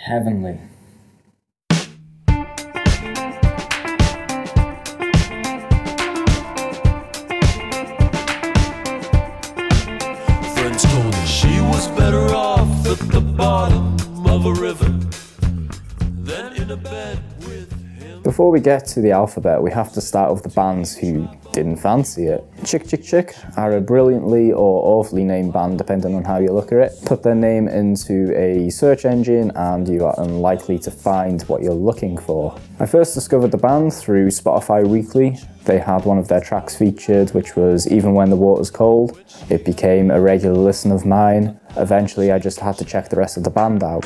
Heavenly. Friends told her she was better off at the bottom of a river than in a bed with him. Before we get to the alphabet, we have to start with the bands who didn't fancy it. Chick Chick Chick are a brilliantly or awfully named band, depending on how you look at it. Put their name into a search engine and you are unlikely to find what you're looking for. I first discovered the band through Spotify Weekly. They had one of their tracks featured, which was Even When the Water's Cold. It became a regular listen of mine. Eventually I just had to check the rest of the band out.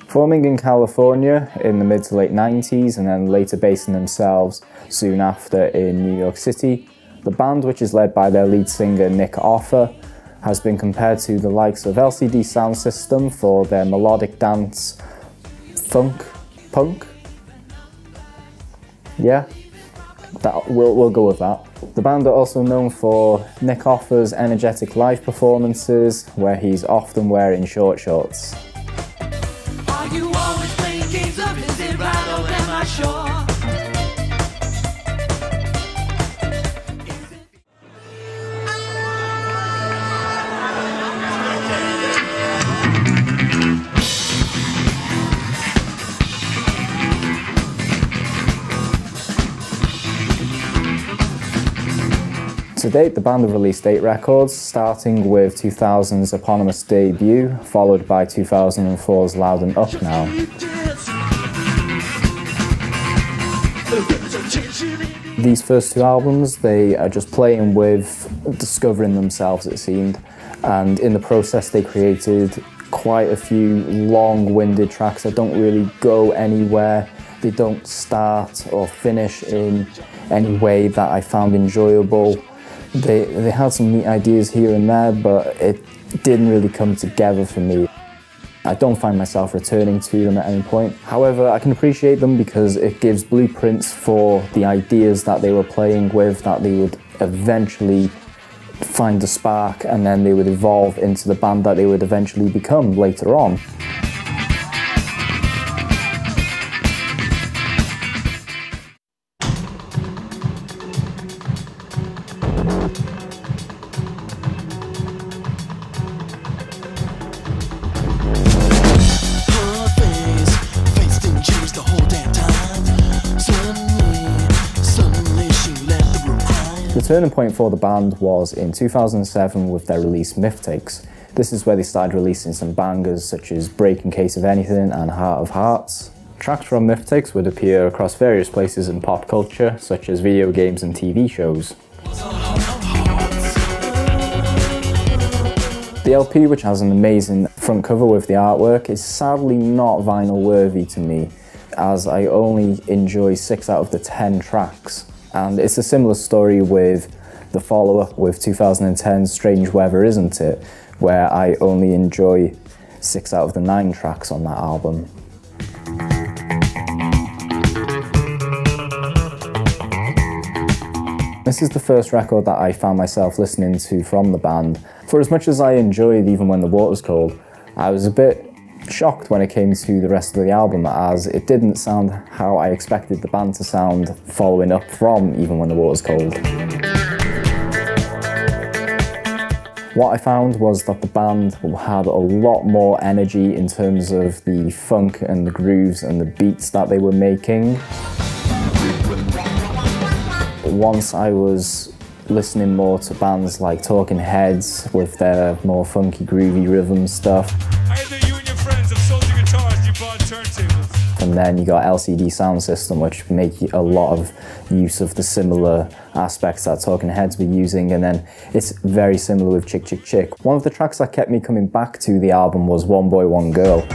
Forming in California in the mid to late 90s and then later basing themselves soon after in New York City, the band, which is led by their lead singer Nick Offer, has been compared to the likes of LCD Sound System for their melodic dance funk punk. Yeah, we'll go with that. The band are also known for Nick Offer's energetic live performances, where he's often wearing short shorts. You always playing games of is it right or am I sure? To date, the band have released 8 records, starting with 2000's eponymous debut, followed by 2004's Loud and Up Now. These first 2 albums, they are just playing with discovering themselves, it seemed, and in the process they created quite a few long-winded tracks that don't really go anywhere. They don't start or finish in any way that I found enjoyable. They had some neat ideas here and there, but it didn't really come together for me. I don't find myself returning to them at any point. However, I can appreciate them because it gives blueprints for the ideas that they were playing with, that they would eventually find a spark and then they would evolve into the band that they would eventually become later on. The turning point for the band was in 2007 with their release Mixtapes. This is where they started releasing some bangers such as Break in Case of Anything and Heart of Hearts. Tracks from Mixtapes would appear across various places in pop culture, such as video games and TV shows. The LP, which has an amazing front cover with the artwork, is sadly not vinyl worthy to me, as I only enjoy 6 out of the 10 tracks. And it's a similar story with the follow-up with 2010's Strange Weather, Isn't It?, where I only enjoy 6 out of the 9 tracks on that album. This is the first record that I found myself listening to from the band. For as much as I enjoyed Even When the Water's Cold, I was a bit shocked when it came to the rest of the album, as it didn't sound how I expected the band to sound following up from Even When the Water's Cold. What I found was that the band had a lot more energy in terms of the funk and the grooves and the beats that they were making. Once I was listening more to bands like Talking Heads with their more funky, groovy rhythm stuff. And then you got LCD Sound System, which make a lot of use of the similar aspects that Talking Heads were using, and then it's very similar with Chick Chick Chick. One of the tracks that kept me coming back to the album was One Boy, One Girl.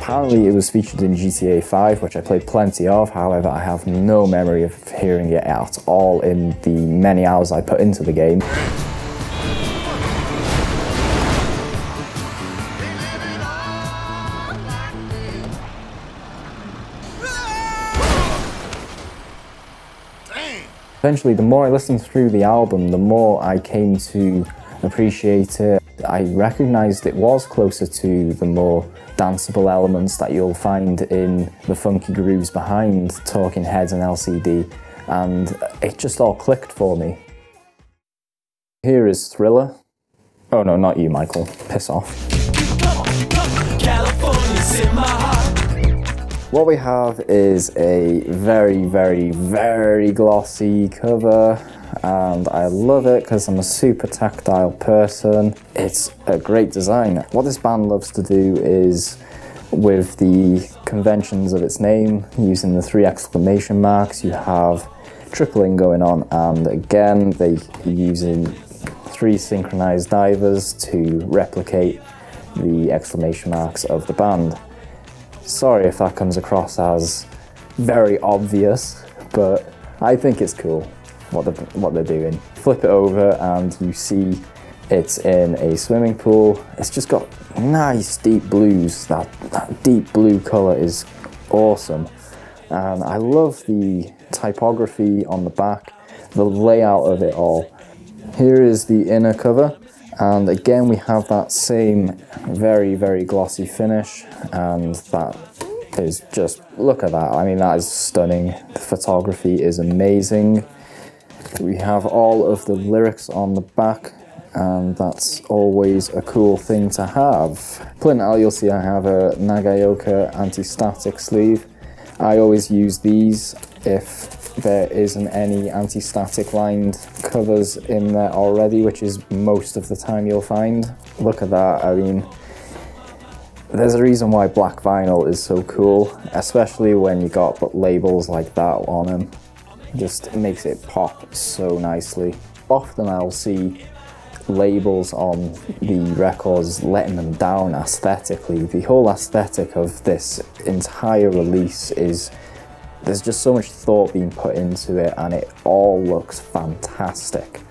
Apparently it was featured in GTA 5, which I played plenty of, however I have no memory of hearing it at all in the many hours I put into the game. Eventually, the more I listened through the album, the more I came to appreciate it. I recognised it was closer to the more danceable elements that you'll find in the funky grooves behind Talking Heads and LCD, and it just all clicked for me. Here is Thriller. Oh no, not you, Michael. Piss off. What we have is a very, very, very glossy cover, and I love it because I'm a super tactile person. It's a great design. What this band loves to do is, with the conventions of its name, using the 3 exclamation marks, you have tripling going on, and again, they using 3 synchronized divers to replicate the exclamation marks of the band. Sorry if that comes across as very obvious, but I think it's cool what they're doing. Flip it over and you see it's in a swimming pool. It's just got nice deep blues. That deep blue colour is awesome. And I love the typography on the back, the layout of it all. Here is the inner cover, and again we have that same very, very glossy finish, and that is just, look at that. I mean, that is stunning. The photography is amazing. We have all of the lyrics on the back, and that's always a cool thing to have. Pulling out, you'll see I have a Nagaoka anti-static sleeve. I always use these if there isn't any anti-static lined covers in there already, which is most of the time you'll find. Look at that. I mean, there's a reason why black vinyl is so cool, especially when you got labels like that on them. Just makes it pop so nicely. Often I'll see labels on the records letting them down aesthetically. The whole aesthetic of this entire release is, there's just so much thought being put into it, and it all looks fantastic.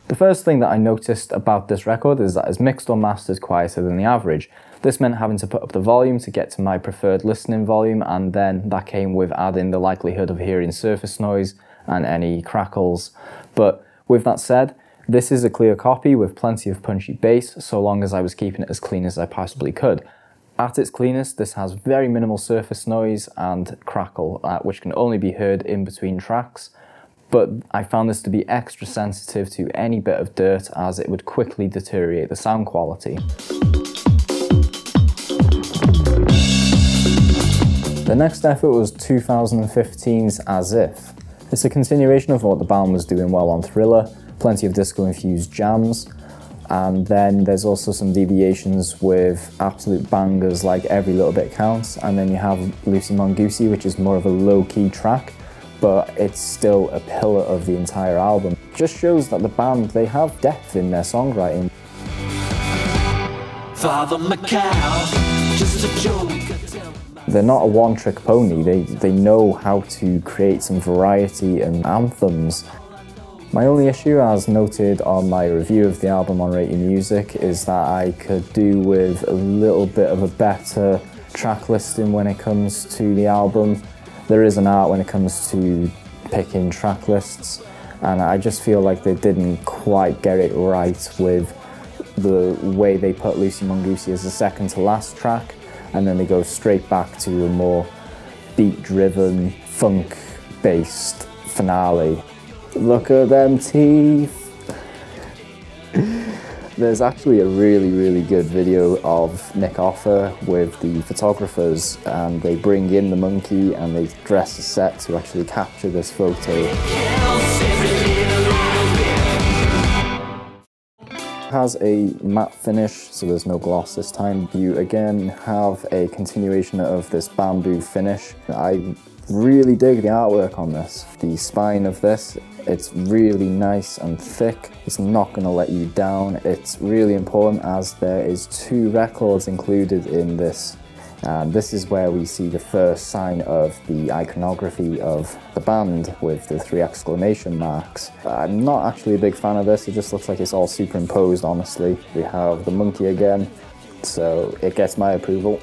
The first thing that I noticed about this record is that it's mixed or mastered quieter than the average. This meant having to put up the volume to get to my preferred listening volume, and then that came with adding the likelihood of hearing surface noise and any crackles. But with that said, this is a clear copy with plenty of punchy bass, so long as I was keeping it as clean as I possibly could. At its cleanest, this has very minimal surface noise and crackle, which can only be heard in between tracks, but I found this to be extra sensitive to any bit of dirt, as it would quickly deteriorate the sound quality. The next effort was 2015's As If. It's a continuation of what the band was doing well on Thriller, plenty of disco-infused jams, and then there's also some deviations with absolute bangers like Every Little Bit Counts, and then you have Lucy Mongoose, which is more of a low-key track, but it's still a pillar of the entire album. It just shows that the band, they have depth in their songwriting. Father Macau, just a joke. They're not a one-trick pony. They know how to create some variety and anthems. My only issue, as noted on my review of the album on Rate Your Music, is that I could do with a little bit of a better track listing when it comes to the album. There is an art when it comes to picking track lists, and I just feel like they didn't quite get it right with the way they put Lucy Mongoose as the second to last track, and then they go straight back to a more beat-driven, funk-based finale. Look at them teeth! There's actually a really, really good video of Nick Offer with the photographers, and they bring in the monkey and they dress a set to actually capture this photo. It has a matte finish, so there's no gloss this time. You again have a continuation of this bamboo finish. I really dig the artwork on this. The spine of this, it's really nice and thick. It's not going to let you down. It's really important as there is 2 records included in this. And this is where we see the first sign of the iconography of the band with the 3 exclamation marks. I'm not actually a big fan of this. It just looks like it's all superimposed, honestly. We have the monkey again, so it gets my approval.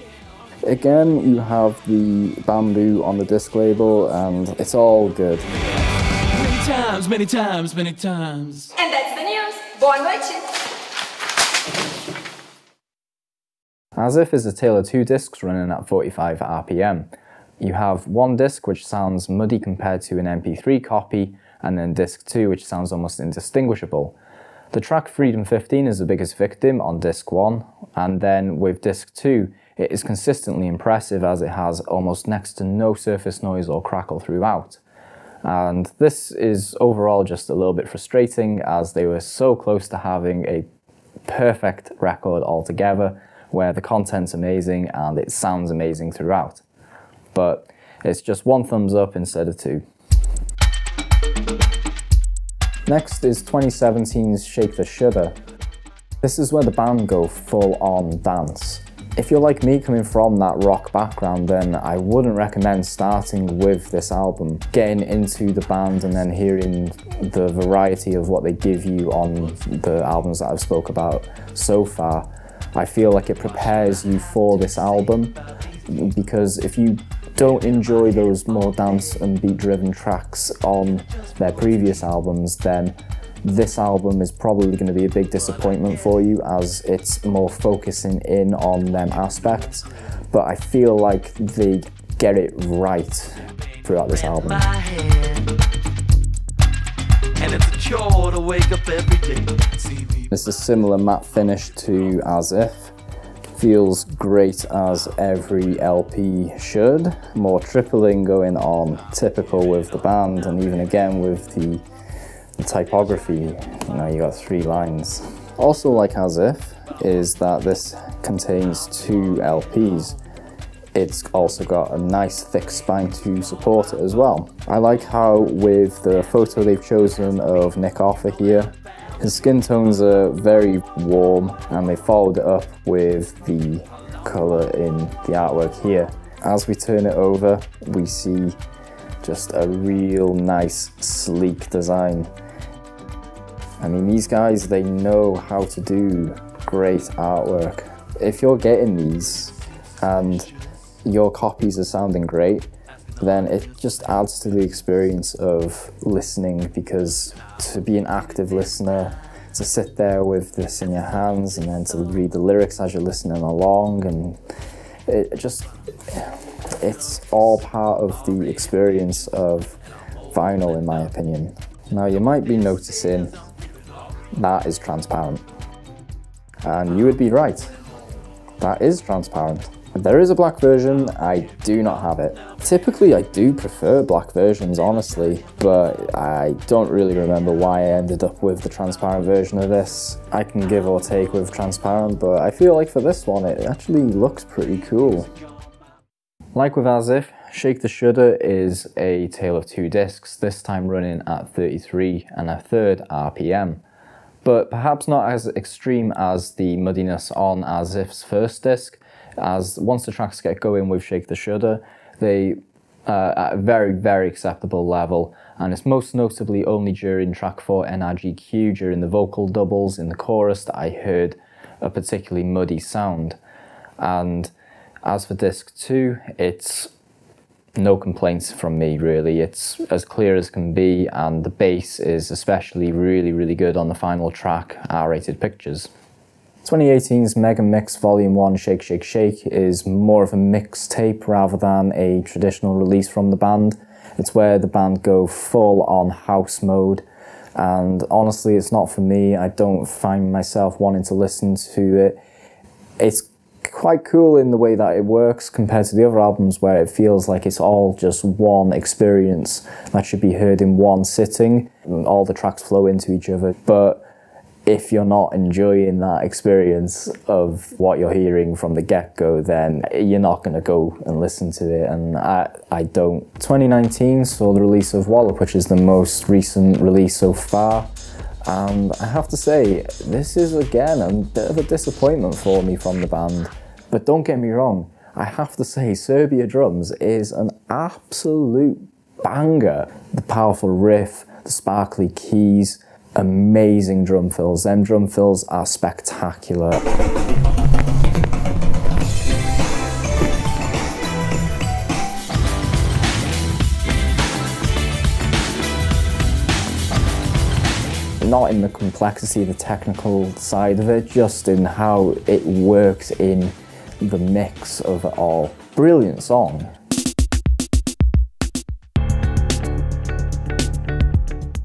Again, you have the bamboo on the disc label, and it's all good. times, many times, many times. And that's the news. Boa noite. As If is a tale of two discs running at 45 RPM. You have one disc which sounds muddy compared to an MP3 copy, and then disc 2 which sounds almost indistinguishable. The track Freedom 15 is the biggest victim on disc 1, and then with disc 2 it is consistently impressive as it has almost next to no surface noise or crackle throughout. And this is overall just a little bit frustrating as they were so close to having a perfect record altogether where the content's amazing and it sounds amazing throughout. But it's just one thumbs up instead of two. Next is 2017's Shake the Shudder. This is where the band go full on dance. If you're like me coming from that rock background, then I wouldn't recommend starting with this album. Getting into the band and then hearing the variety of what they give you on the albums that I've spoke about so far, I feel like it prepares you for this album, because if you don't enjoy those more dance and beat driven tracks on their previous albums, then this album is probably going to be a big disappointment for you as it's more focusing in on them aspects. But I feel like they get it right throughout this album. It's a similar matte finish to As If. Feels great as every LP should. More tripling going on, typical with the band, and even again with the typography. You know, you got 3 lines. Also like As If is that this contains 2 LPs. It's also got a nice thick spine to support it as well. I like how with the photo they've chosen of Nick Offer here, his skin tones are very warm and they followed it up with the colour in the artwork here. As we turn it over, we see just a real nice sleek design. I mean, these guys, they know how to do great artwork. If you're getting these and your copies are sounding great, then it just adds to the experience of listening, because to be an active listener, to sit there with this in your hands and then to read the lyrics as you're listening along, and it's all part of the experience of vinyl, in my opinion. Now you might be noticing that is transparent, and you would be right, that is transparent. There is a black version, I do not have it. Typically I do prefer black versions, honestly, but I don't really remember why I ended up with the transparent version of this. I can give or take with transparent, but I feel like for this one it actually looks pretty cool. Like with As If, Shake the Shudder is a tale of 2 discs, this time running at 33 1/3 RPM. But perhaps not as extreme as the muddiness on As If's first disc, as once the tracks get going with Shake the Shudder, they are at a very, very acceptable level, and it's most notably only during track 4 NRGQ, during the vocal doubles in the chorus, that I heard a particularly muddy sound. And as for disc 2, it's no complaints from me really. It's as clear as can be, and the bass is especially really, really good on the final track, R-Rated Pictures. 2018's MEGAM Mix Volume 1 Shake Shake Shake is more of a mixtape rather than a traditional release from the band. It's where the band go full on house mode, and honestly it's not for me. I don't find myself wanting to listen to it. It's quite cool in the way that it works compared to the other albums where it feels like it's all just one experience that should be heard in one sitting, and all the tracks flow into each other. But if you're not enjoying that experience of what you're hearing from the get-go, then you're not going to go and listen to it, and I don't. 2019 saw the release of Wallop, which is the most recent release so far, and I have to say, this is again a bit of a disappointment for me from the band. But don't get me wrong, I have to say Serbia Drums is an absolute banger. The powerful riff, the sparkly keys, amazing drum fills. Them drum fills are spectacular. not in the complexity, the technical side of it, just in how it works in the mix of it all. Brilliant song.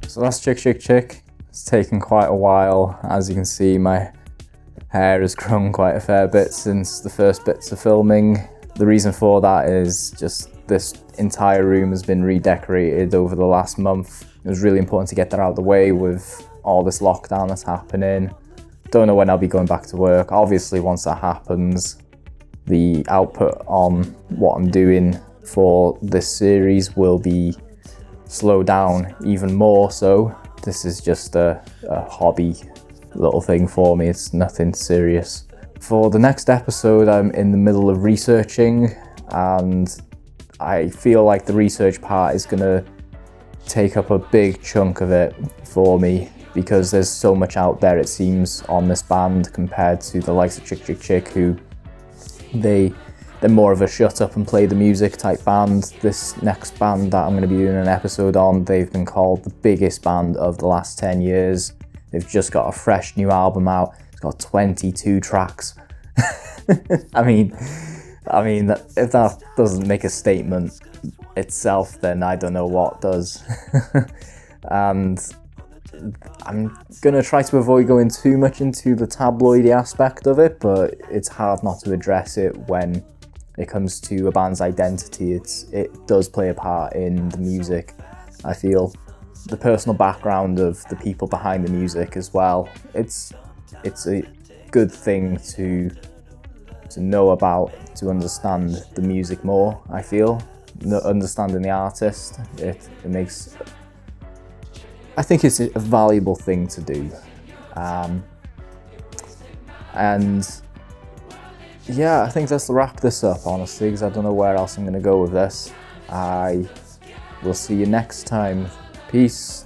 So that's Chick Chick Chick. It's taken quite a while. As you can see, my hair has grown quite a fair bit since the first bits of filming. The reason for that is just this entire room has been redecorated over the last month. It was really important to get that out of the way with all this lockdown that's happening. Don't know when I'll be going back to work. Obviously, once that happens, the output on what I'm doing for this series will be slowed down even more so. This is just a hobby little thing for me, it's nothing serious. For the next episode, I'm in the middle of researching, and I feel like the research part is gonna take up a big chunk of it for me, because there's so much out there, it seems, on this band compared to the likes of Chick Chick Chick, who they're more of a shut up and play the music type band. This next band that I'm going to be doing an episode on, they've been called the biggest band of the last 10 years. They've just got a fresh new album out. It's got 22 tracks. I mean, if that doesn't make a statement itself, then I don't know what does. And I'm gonna try to avoid going too much into the tabloidy aspect of it, but it's hard not to address it when it comes to a band's identity. It does play a part in the music, I feel. The personal background of the people behind the music as well. It's a good thing to know about, to understand the music more, I feel. Understanding the artist, it makes... I think it's a valuable thing to do. And yeah, I think that's wrap this up, honestly, because I don't know where else I'm going to go with this. I will see you next time. Peace.